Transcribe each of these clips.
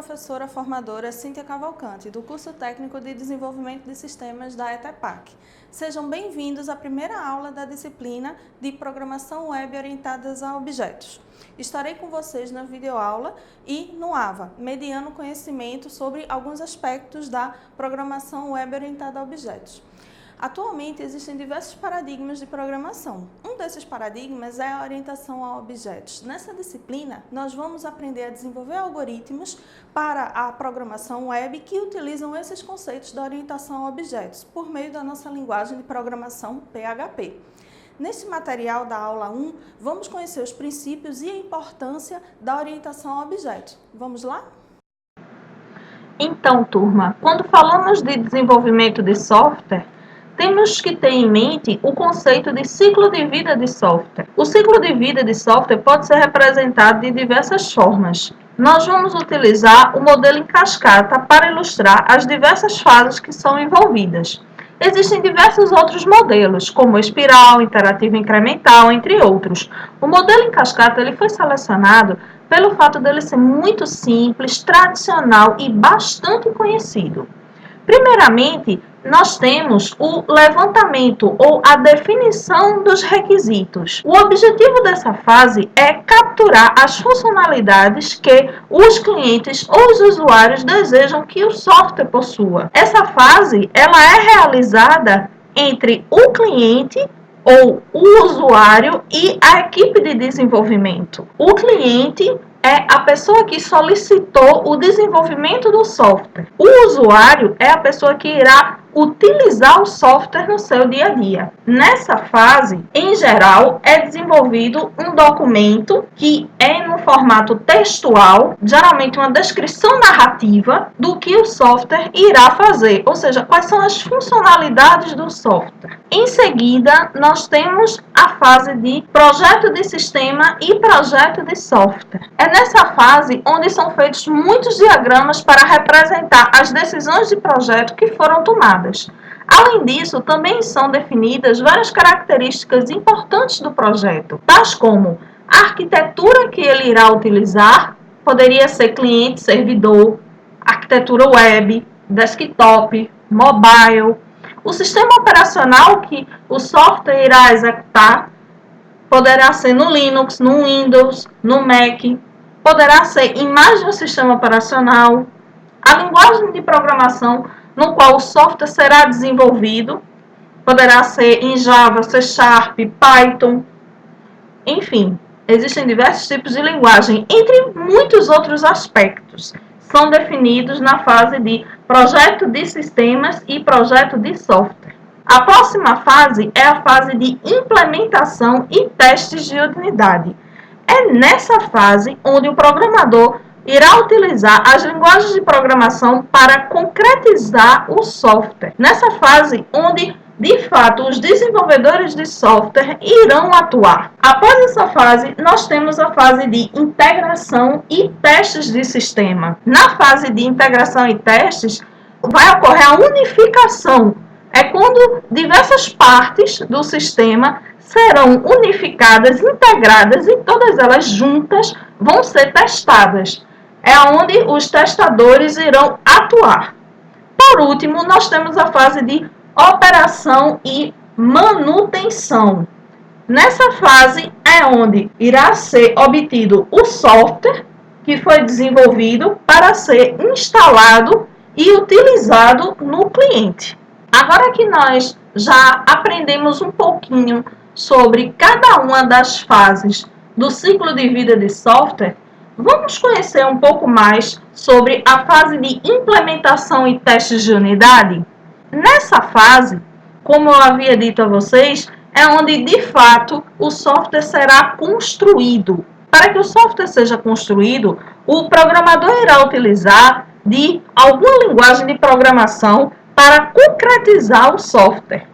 professora formadora Cíntia Cavalcante, do curso técnico de desenvolvimento de sistemas da ETEPAC. Sejam bem-vindos à primeira aula da disciplina de programação web orientadas a objetos. Estarei com vocês na videoaula e no AVA, mediando conhecimento sobre alguns aspectos da programação web orientada a objetos. Atualmente existem diversos paradigmas de programação. Um desses paradigmas é a orientação a objetos. Nessa disciplina, nós vamos aprender a desenvolver algoritmos para a programação web que utilizam esses conceitos da orientação a objetos por meio da nossa linguagem de programação PHP. Neste material da aula 1, vamos conhecer os princípios e a importância da orientação a objetos. Vamos lá? Então, turma, quando falamos de desenvolvimento de software, temos que ter em mente o conceito de ciclo de vida de software. O ciclo de vida de software pode ser representado de diversas formas. Nós vamos utilizar o modelo em cascata para ilustrar as diversas fases que são envolvidas. Existem diversos outros modelos, como espiral, interativo incremental, entre outros. O modelo em cascata ele foi selecionado pelo fato dele ser muito simples, tradicional e bastante conhecido. Primeiramente, nós temos o levantamento ou a definição dos requisitos. O objetivo dessa fase é capturar as funcionalidades que os clientes ou os usuários desejam que o software possua. Essa fase ela é realizada entre o cliente ou o usuário e a equipe de desenvolvimento. O cliente é a pessoa que solicitou o desenvolvimento do software. O usuário é a pessoa que irá utilizar o software no seu dia a dia. Nessa fase, em geral, é desenvolvido um documento que é no formato textual, geralmente uma descrição narrativa do que o software irá fazer, ou seja, quais são as funcionalidades do software. Em seguida, nós temos a fase de projeto de sistema e projeto de software. É nessa fase onde são feitos muitos diagramas para representar as decisões de projeto que foram tomadas. Além disso, também são definidas várias características importantes do projeto, tais como a arquitetura que ele irá utilizar, poderia ser cliente-servidor, arquitetura web, desktop, mobile, o sistema operacional que o software irá executar, poderá ser no Linux, no Windows, no Mac, poderá ser em mais de um sistema operacional, a linguagem de programação no qual o software será desenvolvido, poderá ser em Java, C#, Python, enfim, existem diversos tipos de linguagem, entre muitos outros aspectos, são definidos na fase de projeto de sistemas e projeto de software. A próxima fase é a fase de implementação e testes de unidade. É nessa fase onde o programador irá utilizar as linguagens de programação para concretizar o software. Nessa fase onde, de fato, os desenvolvedores de software irão atuar. Após essa fase, nós temos a fase de integração e testes de sistema. Na fase de integração e testes, vai ocorrer a unificação. É quando diversas partes do sistema serão unificadas, integradas e todas elas juntas vão ser testadas. É onde os testadores irão atuar. Por último, nós temos a fase de operação e manutenção. Nessa fase é onde irá ser obtido o software que foi desenvolvido para ser instalado e utilizado no cliente. Agora que nós já aprendemos um pouquinho sobre cada uma das fases do ciclo de vida de software, vamos conhecer um pouco mais sobre a fase de implementação e testes de unidade? Nessa fase, como eu havia dito a vocês, é onde de fato o software será construído. Para que o software seja construído, o programador irá utilizar de alguma linguagem de programação para concretizar o software.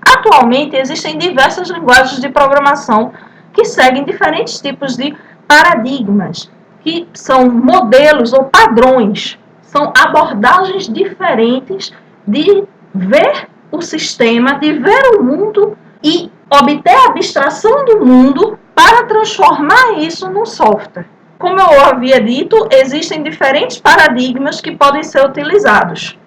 Atualmente existem diversas linguagens de programação que seguem diferentes tipos de paradigmas, que são modelos ou padrões, são abordagens diferentes de ver o sistema, de ver o mundo e obter a abstração do mundo para transformar isso num software. Como eu havia dito, existem diferentes paradigmas que podem ser utilizados.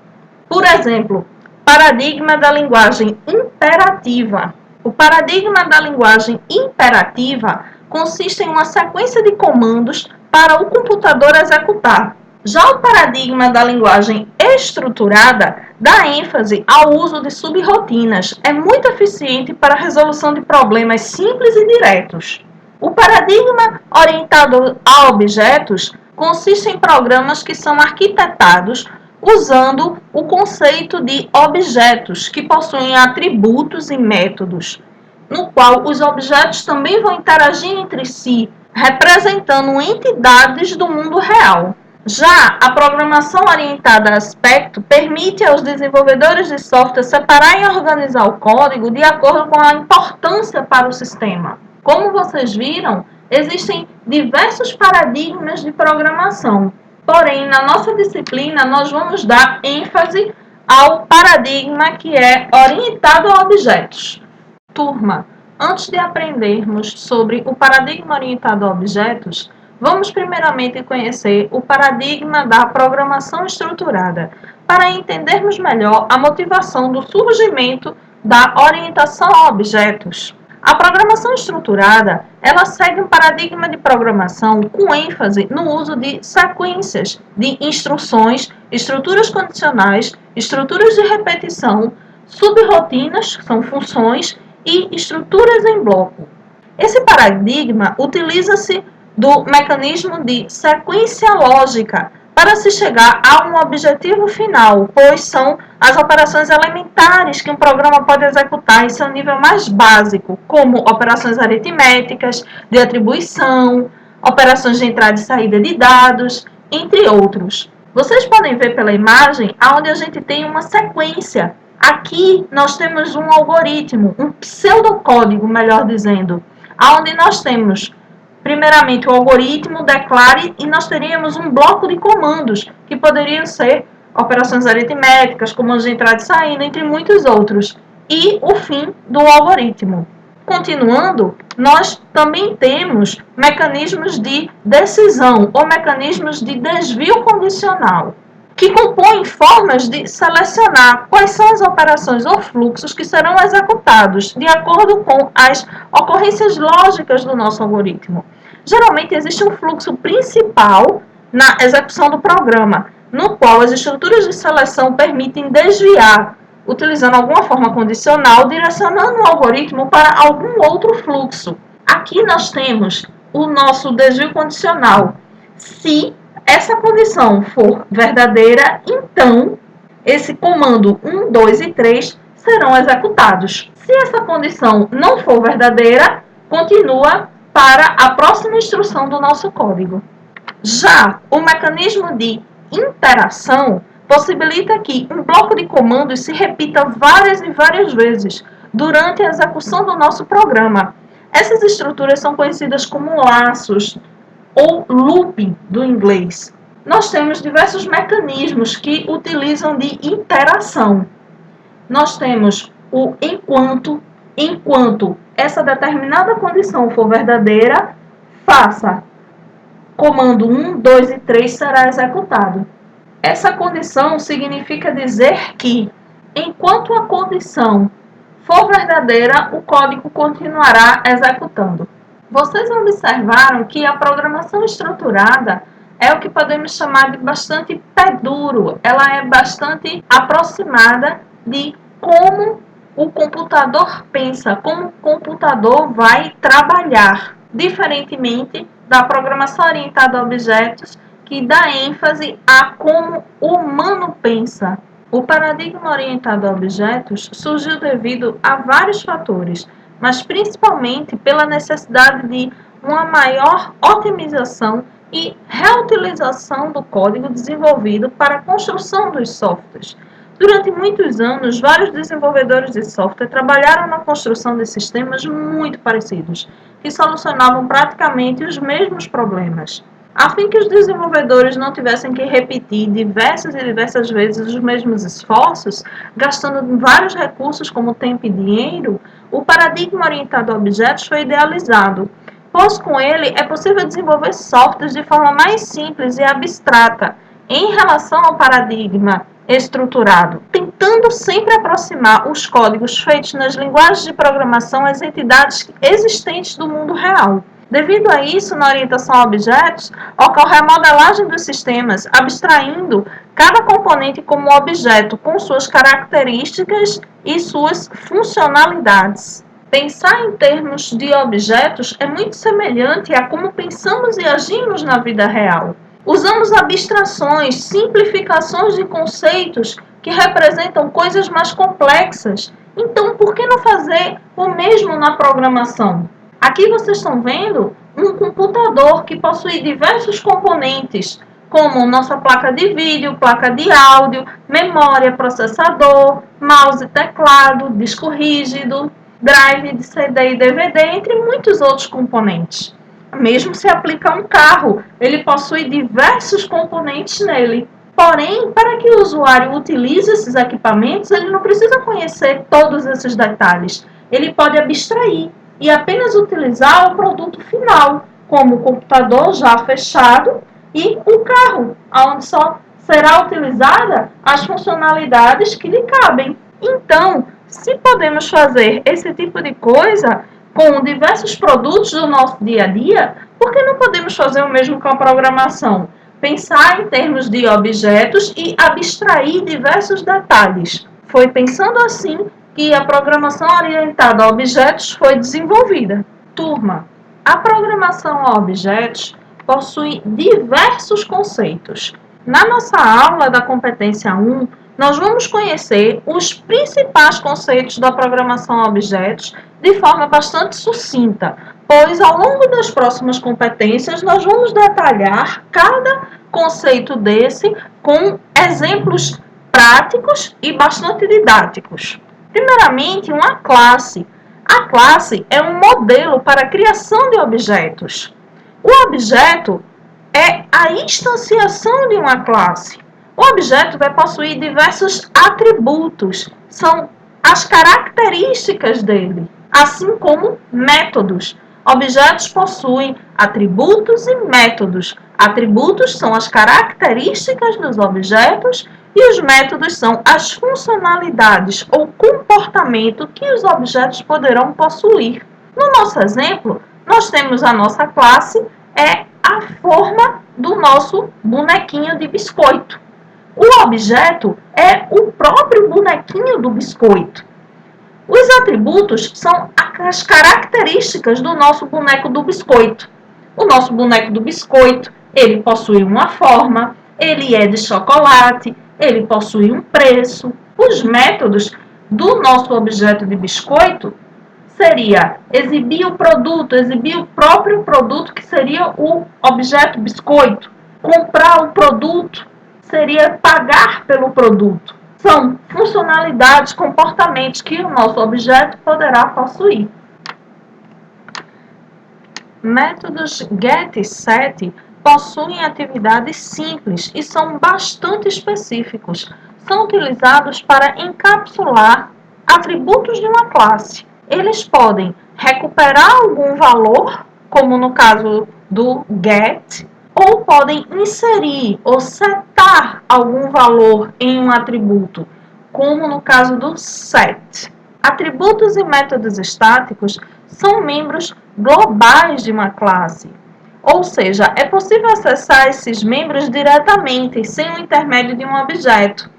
Por exemplo, paradigma da linguagem imperativa. O paradigma da linguagem imperativa consiste em uma sequência de comandos para o computador executar. Já o paradigma da linguagem estruturada dá ênfase ao uso de subrrotinas. É muito eficiente para a resolução de problemas simples e diretos. O paradigma orientado a objetos consiste em programas que são arquitetados usando o conceito de objetos, que possuem atributos e métodos, no qual os objetos também vão interagir entre si, representando entidades do mundo real. Já a programação orientada a aspecto permite aos desenvolvedores de software separar e organizar o código de acordo com a importância para o sistema. Como vocês viram, existem diversos paradigmas de programação. Porém, na nossa disciplina, nós vamos dar ênfase ao paradigma que é orientado a objetos. Turma, antes de aprendermos sobre o paradigma orientado a objetos, vamos primeiramente conhecer o paradigma da programação estruturada, para entendermos melhor a motivação do surgimento da orientação a objetos. A programação estruturada, ela segue um paradigma de programação com ênfase no uso de sequências de instruções, estruturas condicionais, estruturas de repetição, subrrotinas, que são funções, e estruturas em bloco. Esse paradigma utiliza-se do mecanismo de sequência lógica para se chegar a um objetivo final, pois são as operações elementares que um programa pode executar em seu nível mais básico, como operações aritméticas, de atribuição, operações de entrada e saída de dados, entre outros. Vocês podem ver pela imagem onde a gente tem uma sequência. Aqui nós temos um algoritmo, um pseudocódigo, melhor dizendo, onde nós temos primeiramente o algoritmo, declare, e nós teríamos um bloco de comandos, que poderiam ser operações aritméticas, comandos de entrada e saída, entre muitos outros, e o fim do algoritmo. Continuando, nós também temos mecanismos de decisão, ou mecanismos de desvio condicional, que compõem formas de selecionar quais são as operações ou fluxos que serão executados de acordo com as ocorrências lógicas do nosso algoritmo. Geralmente existe um fluxo principal na execução do programa, no qual as estruturas de seleção permitem desviar, utilizando alguma forma condicional, direcionando o algoritmo para algum outro fluxo. Aqui nós temos o nosso desvio condicional. Se essa condição for verdadeira, então esse comando 1, 2 e 3 serão executados. Se essa condição não for verdadeira, continua para a próxima instrução do nosso código. Já o mecanismo de interação possibilita que um bloco de comandos se repita várias e várias vezes durante a execução do nosso programa. Essas estruturas são conhecidas como laços, ou looping do inglês. Nós temos diversos mecanismos que utilizam de interação. Nós temos o enquanto essa determinada condição for verdadeira, faça comando 1, 2 e 3 será executado. Essa condição significa dizer que, enquanto a condição for verdadeira, o código continuará executando. Vocês observaram que a programação estruturada é o que podemos chamar de bastante pé duro. Ela é bastante aproximada de como o computador pensa, como o computador vai trabalhar, diferentemente da programação orientada a objetos, que dá ênfase a como o humano pensa. O paradigma orientado a objetos surgiu devido a vários fatores, mas principalmente pela necessidade de uma maior otimização e reutilização do código desenvolvido para a construção dos softwares. Durante muitos anos, vários desenvolvedores de software trabalharam na construção de sistemas muito parecidos, que solucionavam praticamente os mesmos problemas. A fim que os desenvolvedores não tivessem que repetir diversas vezes os mesmos esforços, gastando vários recursos como tempo e dinheiro, o paradigma orientado a objetos foi idealizado, pois com ele é possível desenvolver softwares de forma mais simples e abstrata em relação ao paradigma estruturado, tentando sempre aproximar os códigos feitos nas linguagens de programação às entidades existentes do mundo real. Devido a isso, na orientação a objetos, ocorre a modelagem dos sistemas, abstraindo cada componente como objeto, com suas características e suas funcionalidades. Pensar em termos de objetos é muito semelhante a como pensamos e agimos na vida real. Usamos abstrações, simplificações de conceitos que representam coisas mais complexas. Então, por que não fazer o mesmo na programação? Aqui vocês estão vendo um computador que possui diversos componentes, como nossa placa de vídeo, placa de áudio, memória, processador, mouse, teclado, disco rígido, drive de CD e DVD, entre muitos outros componentes. Mesmo se aplica a um carro, ele possui diversos componentes nele. Porém, para que o usuário utilize esses equipamentos, ele não precisa conhecer todos esses detalhes. Ele pode abstrair e apenas utilizar o produto final, como o computador já fechado e o carro, onde só será utilizada as funcionalidades que lhe cabem. Então, se podemos fazer esse tipo de coisa com diversos produtos do nosso dia a dia, por que não podemos fazer o mesmo com a programação? Pensar em termos de objetos e abstrair diversos detalhes. Foi pensando assim que a programação orientada a objetos foi desenvolvida. Turma, a programação a objetos possui diversos conceitos. Na nossa aula da competência 1, nós vamos conhecer os principais conceitos da programação a objetos de forma bastante sucinta, pois ao longo das próximas competências nós vamos detalhar cada conceito desse com exemplos práticos e bastante didáticos. Primeiramente, uma classe. A classe é um modelo para a criação de objetos. O objeto é a instanciação de uma classe. O objeto vai possuir diversos atributos, são as características dele, assim como métodos. Objetos possuem atributos e métodos. Atributos são as características dos objetos e os métodos são as funcionalidades ou comportamento que os objetos poderão possuir. No nosso exemplo, nós temos a nossa classe, é a forma do nosso bonequinho de biscoito. O objeto é o próprio bonequinho do biscoito. Os atributos são as características do nosso boneco do biscoito. O nosso boneco do biscoito, ele possui uma forma, ele é de chocolate, ele possui um preço. Os métodos do nosso objeto de biscoito seria exibir o produto, exibir o próprio produto, que seria o objeto biscoito. Comprar o produto seria pagar pelo produto. São funcionalidades, comportamentos que o nosso objeto poderá possuir. Métodos get e set possuem atividades simples e são bastante específicos. São utilizados para encapsular atributos de uma classe. Eles podem recuperar algum valor, como no caso do get, ou podem inserir ou setar algum valor em um atributo, como no caso do set. Atributos e métodos estáticos são membros globais de uma classe, ou seja, é possível acessar esses membros diretamente, sem o intermédio de um objeto.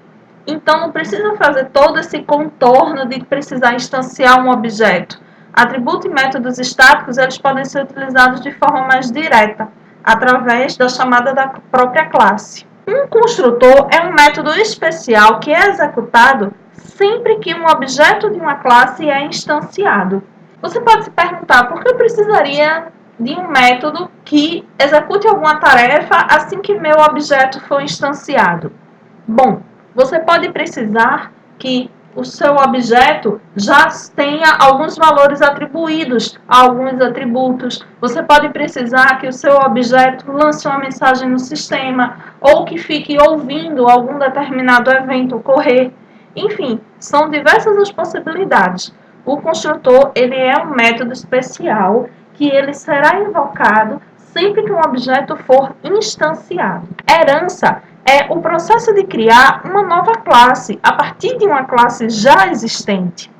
Então, não precisa fazer todo esse contorno de precisar instanciar um objeto. Atributos e métodos estáticos, eles podem ser utilizados de forma mais direta, através da chamada da própria classe. Um construtor é um método especial que é executado sempre que um objeto de uma classe é instanciado. Você pode se perguntar, por que eu precisaria de um método que execute alguma tarefa assim que meu objeto for instanciado? Bom, você pode precisar que o seu objeto já tenha alguns valores atribuídos a alguns atributos. Você pode precisar que o seu objeto lance uma mensagem no sistema ou que fique ouvindo algum determinado evento ocorrer. Enfim, são diversas as possibilidades. O construtor, ele é um método especial que ele será invocado sempre que um objeto for instanciado. Herança é o processo de criar uma nova classe a partir de uma classe já existente.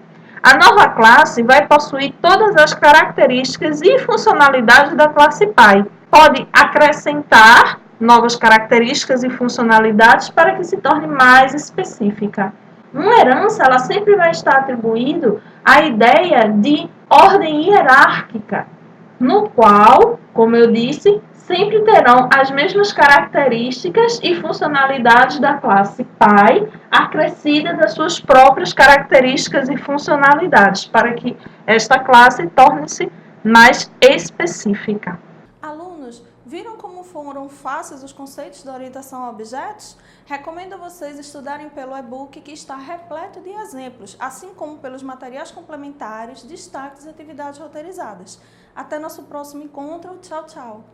A nova classe vai possuir todas as características e funcionalidades da classe pai. Pode acrescentar novas características e funcionalidades para que se torne mais específica. Uma herança, ela sempre vai estar atribuído à ideia de ordem hierárquica, no qual, como eu disse, sempre terão as mesmas características e funcionalidades da classe pai, acrescidas das suas próprias características e funcionalidades, para que esta classe torne-se mais específica. Alunos, viram como foram fáceis os conceitos da orientação a objetos? Recomendo a vocês estudarem pelo e-book que está repleto de exemplos, assim como pelos materiais complementares, destaques e atividades roteirizadas. Até nosso próximo encontro. Tchau, tchau!